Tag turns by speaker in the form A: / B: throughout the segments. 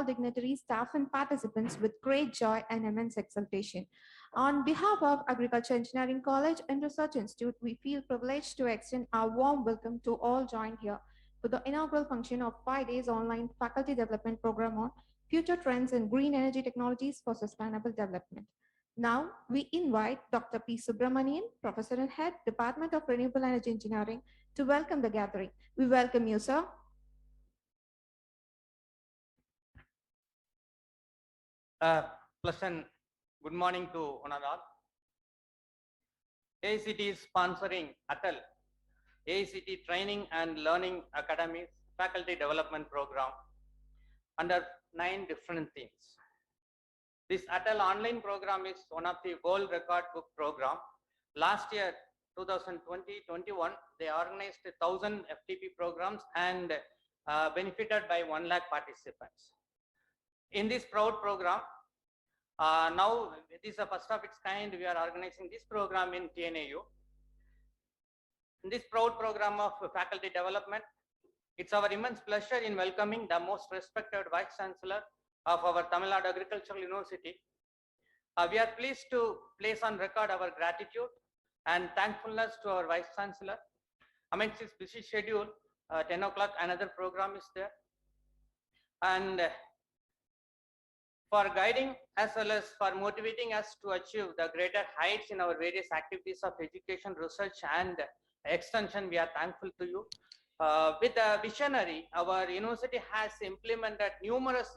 A: all dignitaries, staff, and participants with great joy and immense exultation. On behalf of Agriculture Engineering College and Research Institute, we feel privileged to extend our warm welcome to all joined here for the inaugural function of 5 days online faculty development program on future trends in green energy technologies for sustainable development. Now, we invite Dr. P. Subramanian, Professor and Head, Department of Renewable Energy Engineering, to welcome the gathering. We welcome you, sir.
B: Pleasant good morning to one and all. AECT is sponsoring ATAL AECT Training and Learning Academy's Faculty Development Program under 9 different themes. This ATAL online program is one of the world record book program. Last year, 2020-21, they organized 1,000 FDP programs and benefited by 1 lakh participants. In this proud program, now it is the first of its kind. We are organizing this program in TNAU. In this proud program of faculty development, it's our immense pleasure in welcoming the most respected Vice Chancellor of our Tamil Nadu Agricultural University. We are pleased to place on record our gratitude and thankfulness to our Vice Chancellor. Amidst his busy schedule, 10 o'clock another program is there. And for guiding as well as for motivating us to achieve the greater heights in our various activities of education, research and extension, we are thankful to you. With a visionary, our university has implemented numerous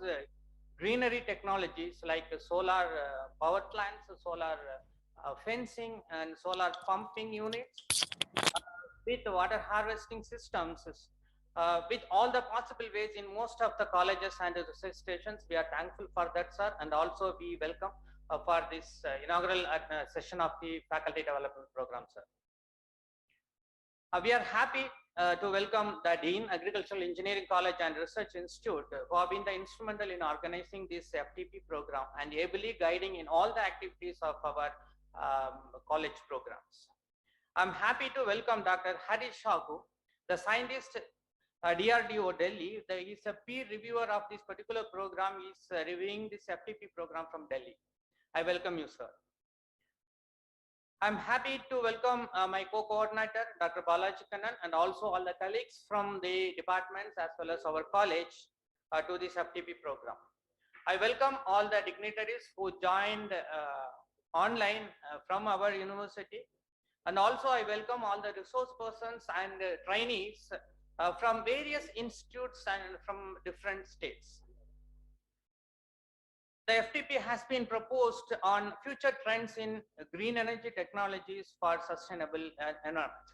B: greenery technologies like solar power plants, solar fencing and solar pumping units, with water harvesting systems, with all the possible ways in most of the colleges and research stations. We are thankful for that, sir, and also we welcome for this inaugural session of the faculty development program, sir. We are happy to welcome the Dean, Agricultural Engineering College and Research Institute, who have been the instrumental in organizing this FDP program and ably guiding in all the activities of our college programs. I'm happy to welcome Dr. Harish Shaku, the scientist DRDO Delhi. He is a peer reviewer of this particular program. He is reviewing this FDP program from Delhi. I welcome you, sir. I'm happy to welcome my co-coordinator, Dr. Balaji Kannan, and also all the colleagues from the departments as well as our college to this FDP program. I welcome all the dignitaries who joined online from our university, and also I welcome all the resource persons and trainees from various institutes and from different states. The FDP has been proposed on future trends in green energy technologies for sustainable environment.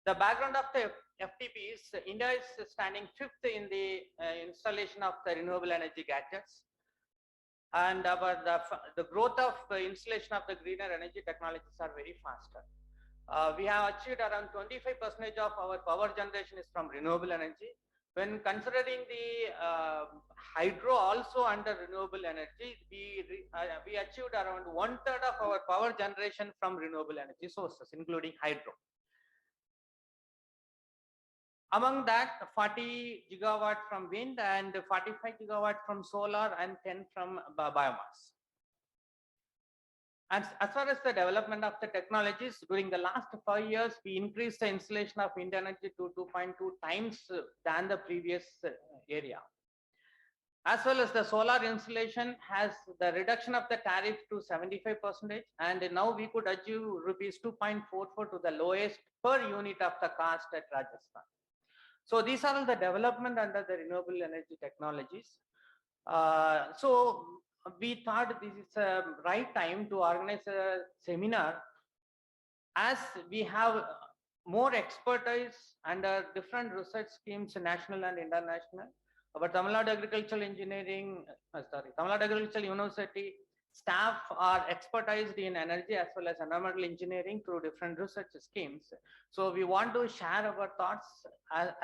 B: The background of the FDP is India is standing 5th in the installation of the renewable energy gadgets, and the growth of the installation of the greener energy technologies are very faster. We have achieved around 25% of our power generation is from renewable energy. When considering the hydro also under renewable energy, we achieved around 1/3 of our power generation from renewable energy sources, including hydro. Among that, 40 gigawatt from wind and 45 gigawatt from solar and 10 from biomass. And as far as the development of the technologies, during the last 5 years, we increased the installation of wind energy to 2.2 times than the previous area. As well as the solar installation has the reduction of the tariff to 75%, and now we could achieve rupees 2.44 to the lowest per unit of the cost at Rajasthan. So these are all the development under the renewable energy technologies. So we thought this is a right time to organize a seminar, as we have more expertise under different research schemes, national and international. Our Tamil Nadu Agricultural Tamil Nadu Agricultural University staff are expertised in energy as well as environmental engineering through different research schemes. So we want to share our thoughts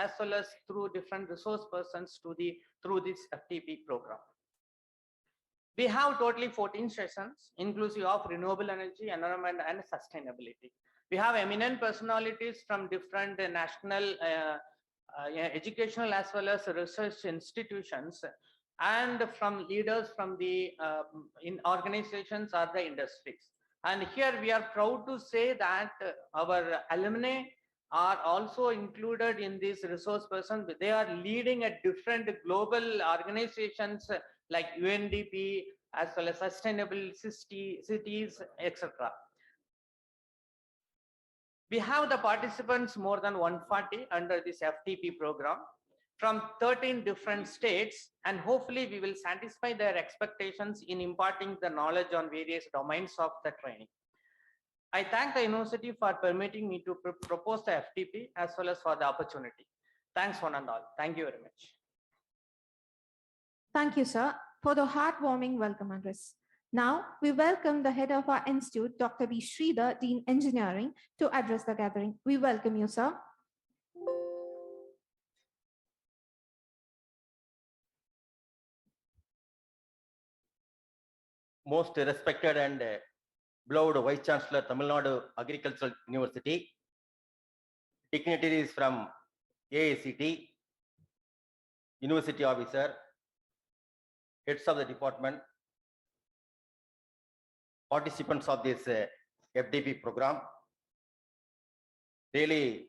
B: as well as through different resource persons through this FDP program. We have totally 14 sessions, inclusive of renewable energy, environment, and sustainability. We have eminent personalities from different national educational as well as research institutions and from leaders from the in organizations or the industries. And here we are proud to say that our alumni are also included in this resource person. They are leading at different global organizations like UNDP as well as sustainable cities, etc. We have the participants more than 140 under this FDP program from 13 different states, and hopefully we will satisfy their expectations in imparting the knowledge on various domains of the training. I thank the university for permitting me to propose the FDP as well as for the opportunity. Thanks one and all. Thank you very much.
A: Thank you, sir, for the heartwarming welcome address. Now, we welcome the head of our institute, Dr. B. Sridhar, Dean Engineering, to address the gathering. We welcome you, sir.
C: Most respected and beloved Vice Chancellor, Tamil Nadu Agricultural University, dignitaries from AEC&RI, University Officer, heads of the department, participants of this FDP program. Really,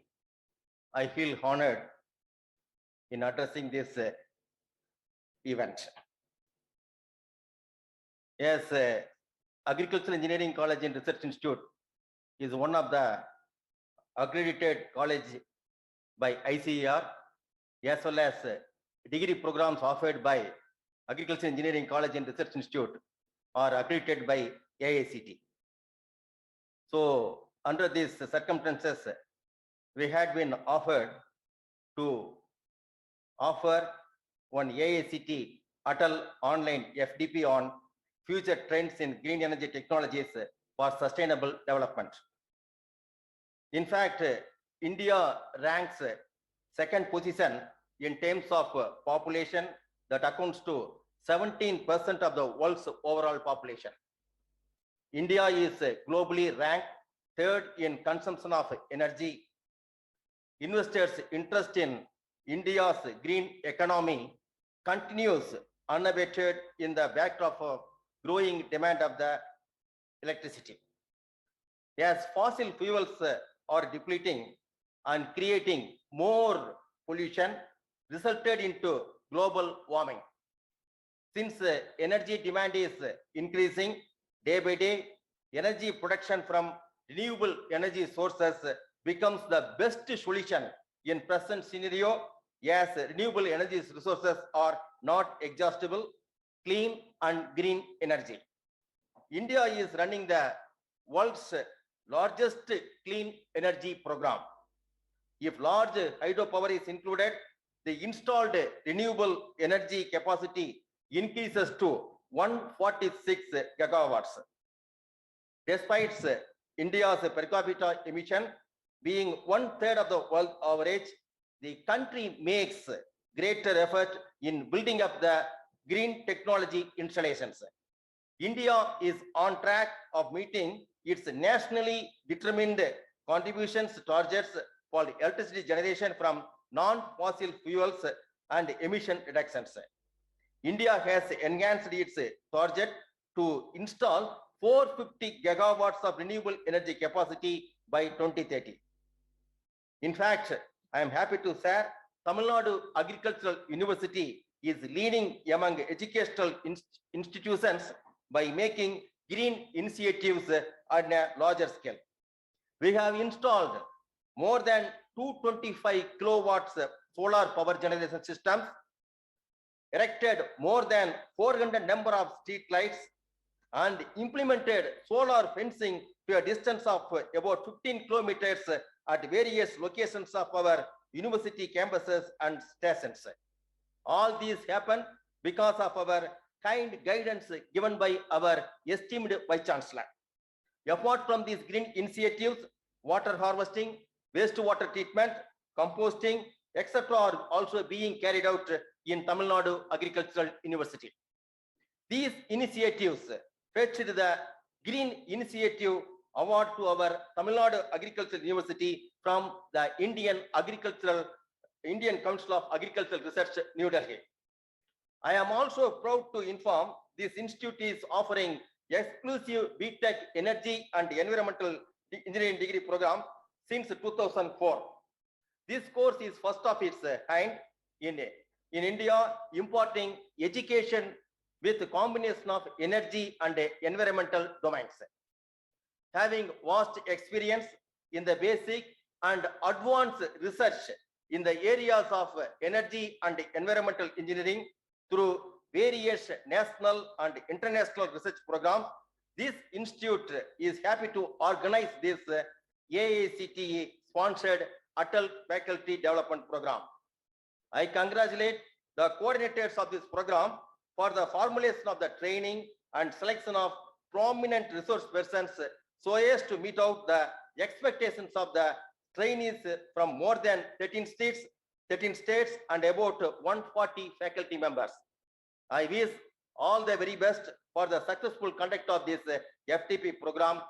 C: I feel honored in addressing this event. Yes, Agricultural Engineering College and Research Institute is one of the accredited college by ICAR, as well as degree programs offered by Agricultural Engineering College and Research Institute are accredited by AEC&RI. So under these circumstances, we had been offered to offer one AEC&RI ATAL online FDP on future trends in green energy technologies for sustainable development. In fact, India ranks second position in terms of population that accounts to 17% of the world's overall population. India is globally ranked third in consumption of energy. Investors' interest in India's green economy continues unabated in the backdrop of growing demand of the electricity. As fossil fuels are depleting and creating more pollution, resulted into global warming. Since energy demand is increasing day by day, energy production from renewable energy sources becomes the best solution in present scenario, as renewable energy resources are not exhaustible, clean and green energy. India is running the world's largest clean energy program. If large hydropower is included, the installed renewable energy capacity increases to 146 gigawatts. Despite India's per capita emission being 1/3 of the world average, the country makes greater effort in building up the green technology installations. India is on track of meeting its nationally determined contributions targets for electricity generation from non-fossil fuels and emission reductions. India has enhanced its target to install 450 gigawatts of renewable energy capacity by 2030. In fact, I am happy to share Tamil Nadu Agricultural University is leading among educational institutions by making green initiatives on a larger scale. We have installed more than 225 kilowatts solar power generation systems, erected more than 400 number of street lights, and implemented solar fencing to a distance of about 15 kilometers at various locations of our university campuses and stations. All these happen because of our kind guidance given by our esteemed Vice Chancellor. Apart from these green initiatives, water harvesting, wastewater treatment, composting, etc. are also being carried out in Tamil Nadu Agricultural University. These initiatives fetched the Green Initiative Award to our Tamil Nadu Agricultural University from the Indian Council of Agricultural Research, New Delhi. I am also proud to inform this institute is offering exclusive BTech Energy and Environmental Engineering degree program since 2004. This course is first of its kind in India, imparting education with a combination of energy and environmental domains. Having vast experience in the basic and advanced research in the areas of energy and environmental engineering through various national and international research programs, this institute is happy to organize this AECTE sponsored ATAL Faculty Development Program. I congratulate the coordinators of this program for the formulation of the training and selection of prominent resource persons so as to meet out the expectations of the trainees from more than 13 states and about 140 faculty members. I wish all the very best for the successful conduct of this FDP program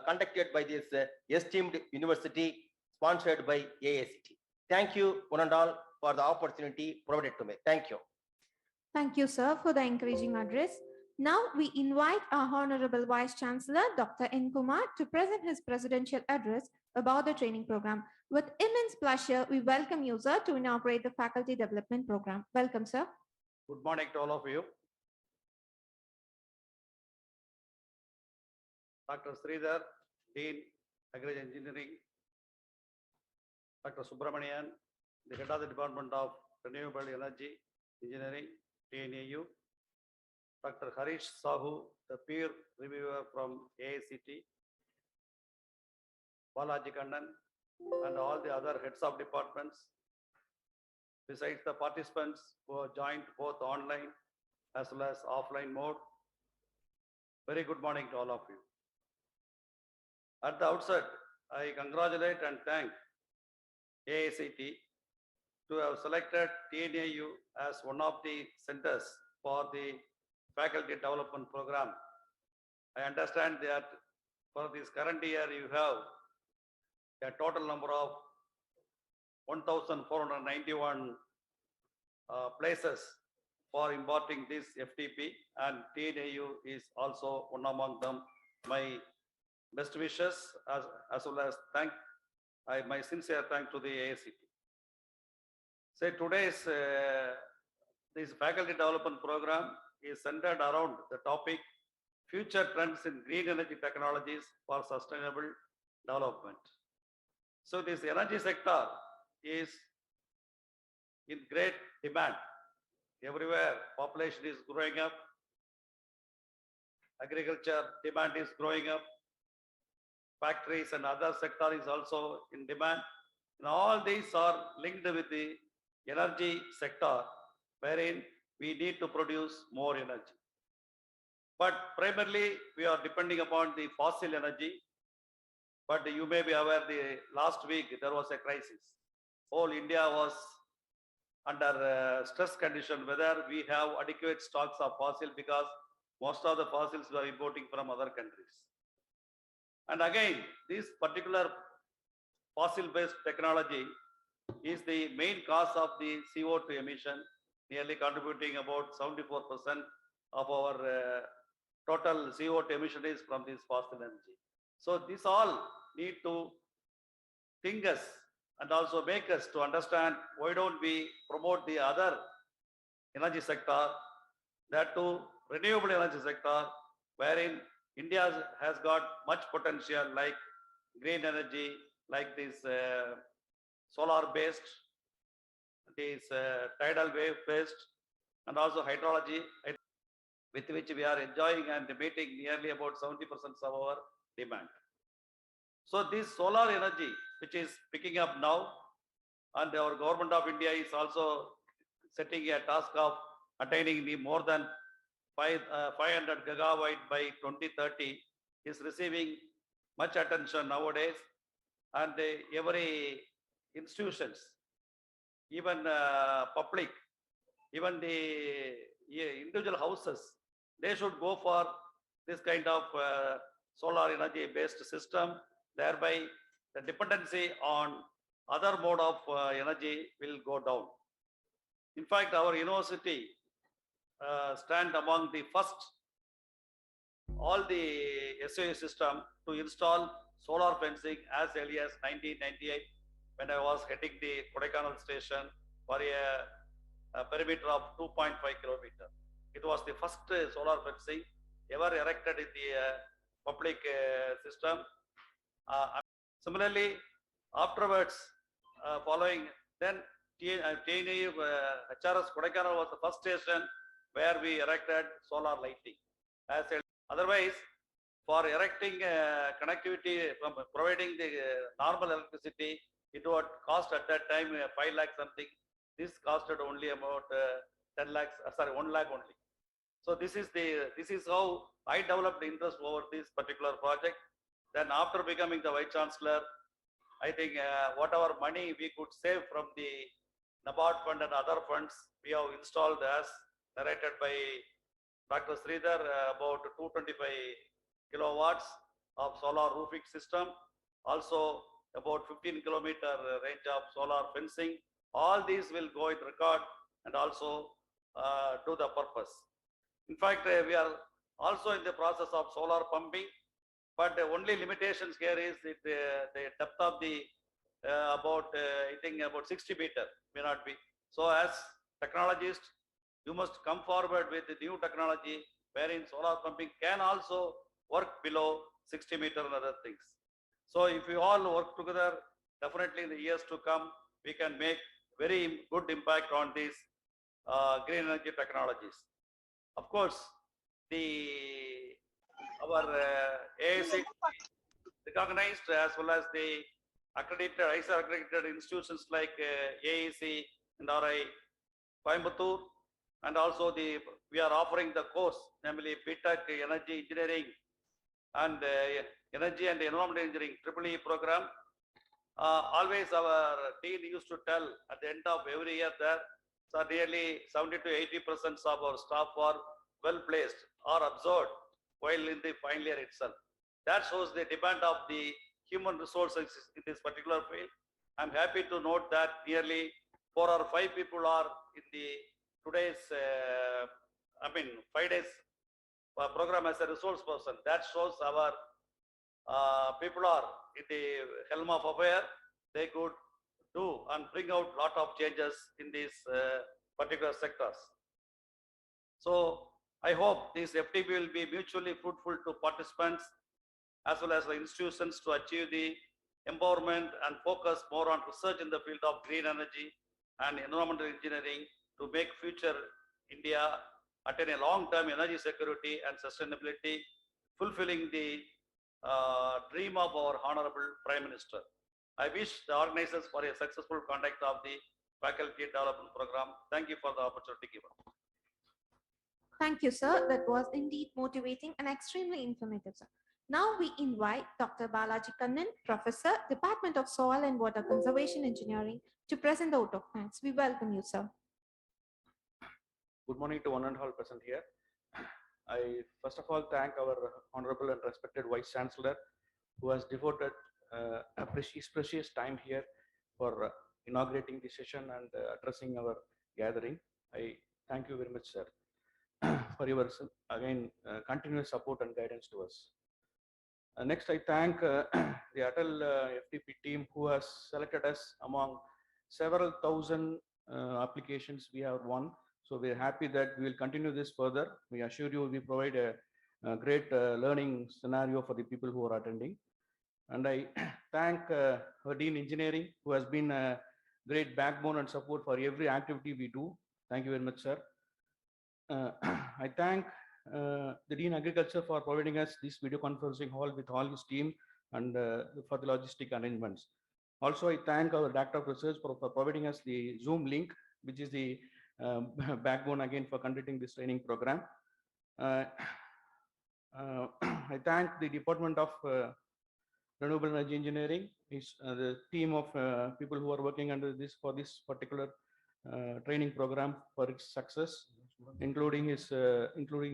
C: conducted by this esteemed university sponsored by AECT. Thank you, one and all, for the opportunity provided to me. Thank you.
A: Thank you, sir, for the encouraging address. Now we invite our Honorable Vice Chancellor, Dr. N. Kumar, to present his presidential address about the training program. With immense pleasure, we welcome you, sir, to inaugurate the faculty development program. Welcome, sir.
D: Good morning to all of you. Dr. Sridhar, Dean, Agriculture Engineering, Dr. Subramanian, the head of the Department of Renewable Energy Engineering, TNAU, Dr. Harish Sahu, the peer reviewer from AECT, Balaji Kannan, and all the other heads of departments, besides the participants who have joined both online as well as offline mode. Very good morning to all of you. At the outset, I congratulate and thank AECT to have selected TNAU as one of the centers for the faculty development program. I understand that for this current year, you have a total number of 1,491 places for imparting this FDP, and TNAU is also one among them. My best wishes as well as my sincere thanks to the AECT. Say today's this faculty development program is centered around the topic future trends in green energy technologies for sustainable development. So this energy sector is in great demand. Everywhere population is growing up, agriculture demand is growing up, factories and other sector is also in demand. And all these are linked with the energy sector, wherein we need to produce more energy. But primarily we are depending upon the fossil energy. But you may be aware, the last week there was a crisis. Whole India was under stress condition whether we have adequate stocks of fossil, because most of the fossils we are importing from other countries. And again, this particular fossil-based technology is the main cause of the CO2 emission, nearly contributing about 74% of our total CO2 emission is from this fossil energy. So this all need to think us and also make us to understand why don't we promote the other energy sector, that too renewable energy sector, wherein India has got much potential, like green energy, like this solar based, this tidal wave based, and also hydrology, with which we are enjoying and meeting nearly about 70% of our demand. So this solar energy, which is picking up now, and our government of India is also setting a task of attaining the more than 500 gigawatt by 2030, is receiving much attention nowadays. And every institutions, even public, even the individual houses, they should go for this kind of solar energy based system. Thereby the dependency on other mode of energy will go down. In fact, our university stand among the first all the SOA system to install solar fencing as early as 1998 when I was heading the Kodaikanal station for a perimeter of 2.5 kilometer. It was the first solar fencing ever erected in the public system. Similarly, afterwards, following then TNAU HRS Kodaikanal was the first station where we erected solar lighting. Otherwise, for erecting connectivity, from providing the normal electricity, it would cost at that time 5 lakh something. This costed only about 10 lakhs, 1 lakh only. So this is how I developed interest over this particular project. Then after becoming the Vice Chancellor, I think whatever money we could save from the NABARD fund and other funds, we have installed as narrated by Dr. Sridhar about 225 kilowatts of solar roofing system, also about 15 kilometer range of solar fencing. All these will go in record and also do the purpose. In fact, we are also in the process of solar pumping, but the only limitations here is the depth of the I think about 60 meter may not be. So as technologists, you must come forward with the new technology wherein solar pumping can also work below 60 meter and other things. So if we all work together, definitely in the years to come, we can make very good impact on these green energy technologies. Of course, our AEC recognized as well as the accredited, ISA accredited institutions like AEC and RI Coimbatore, and also we are offering the course, namely BTech Energy Engineering and Energy and Environmental Engineering EEE program. Always our dean used to tell at the end of every year that nearly 70 to 80% of our staff are well placed or absorbed while in the final year itself. That shows the demand of the human resources in this particular field. I'm happy to note that nearly 4 or 5 people are in the today's 5 days program as a resource person. That shows our people are in the helm of affair. They could do and bring out lot of changes in these particular sectors. So I hope this FDP will be mutually fruitful to participants as well as the institutions to achieve the empowerment and focus more on research in the field of green energy and environmental engineering to make future India attain a long-term energy security and sustainability, fulfilling the dream of our Honorable Prime Minister. I wish the organizers for a successful conduct of the faculty development program. Thank you for the opportunity given.
A: Thank you, sir. That was indeed motivating and extremely informative, sir. Now we invite Dr. Balaji Kannan, Professor, Department of Soil and Water Conservation Engineering, to present the vote of thanks. We welcome you, sir.
E: Good morning to one and all present here. I first of all thank our Honorable and respected Vice Chancellor who has devoted precious time here for inaugurating the session and addressing our gathering. I thank you very much, sir, for your again continuous support and guidance to us. Next, I thank the ATAL FDP team who has selected us among several thousand applications we have won. So we are happy that we will continue this further. We assure you we provide a great learning scenario for the people who are attending. And I thank Dean Engineering who has been a great backbone and support for every activity we do. Thank you very much, sir. I thank the Dean Agriculture for providing us this video conferencing hall with all his team and for the logistic arrangements. Also, I thank our Director of Research for providing us the Zoom link, which is the backbone again for conducting this training program. I thank the Department of Renewable Energy Engineering, the team of people who are working under this for this particular training program for its success, including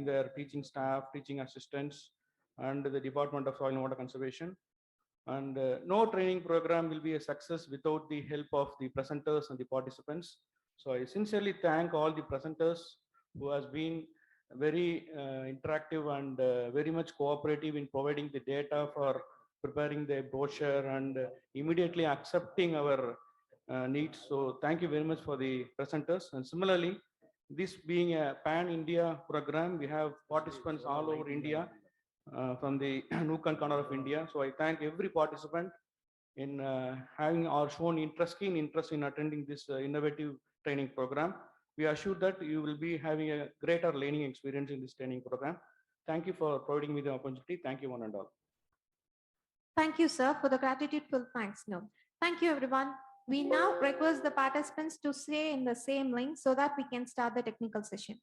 E: their teaching staff, teaching assistants, and the Department of Soil and Water Conservation. And no training program will be a success without the help of the presenters and the participants. So I sincerely thank all the presenters who has been very interactive and very much cooperative in providing the data for preparing the brochure and immediately accepting our needs. So thank you very much for the presenters. And similarly, this being a pan-India program, we have participants all over India from the nook and corner of India. So I thank every participant in having or shown keen interest in attending this innovative training program. We are sure that you will be having a greater learning experience in this training program. Thank you for providing me the opportunity. Thank you, one and all.
A: Thank you, sir, for the gratitudeful thanks note. Thank you, everyone. We now request the participants to stay in the same link so that we can start the technical session.